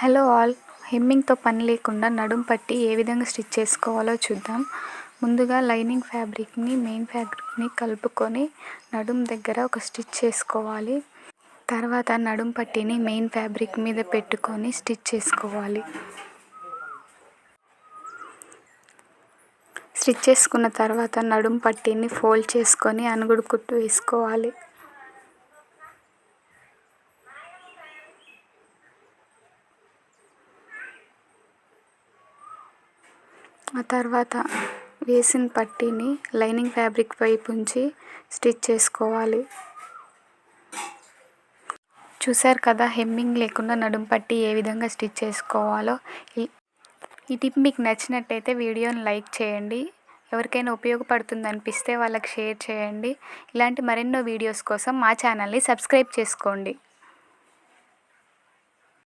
Hello all, హెమ్మింగ్తో పని లేకుండా నడుం పట్టి ఏ విధంగా స్టిచ్ చేసుకోవాలో చూద్దాం. ముందుగా లైనింగ్ ఫ్యాబ్రిక్ని మెయిన్ ఫ్యాబ్రిక్ని కలుపుకొని నడుం దగ్గర ఒక స్టిచ్ చేసుకోవాలి. తర్వాత నడుం పట్టిని మెయిన్ ఫ్యాబ్రిక్ మీద పెట్టుకొని స్టిచ్ చేసుకోవాలి. స్టిచ్ చేసుకున్న తర్వాత నడుం పట్టిని ఫోల్డ్ చేసుకొని అనుగుడు కుట్టు వేసుకోవాలి. ఆ తర్వాత వేసిన పట్టీని లైనింగ్ ఫ్యాబ్రిక్ వైపు ఉంచి స్టిచ్ చేసుకోవాలి. చూశారు కదా, హెమ్మింగ్ లేకుండా నడుం పట్టి ఏ విధంగా స్టిచ్ చేసుకోవాలో. ఈ టిప్ మీకు నచ్చినట్టయితే వీడియోని లైక్ చేయండి. ఎవరికైనా ఉపయోగపడుతుంది అనిపిస్తే వాళ్ళకి షేర్ చేయండి. ఇలాంటి మరెన్నో వీడియోస్ కోసం మా ఛానల్ని సబ్స్క్రైబ్ చేసుకోండి.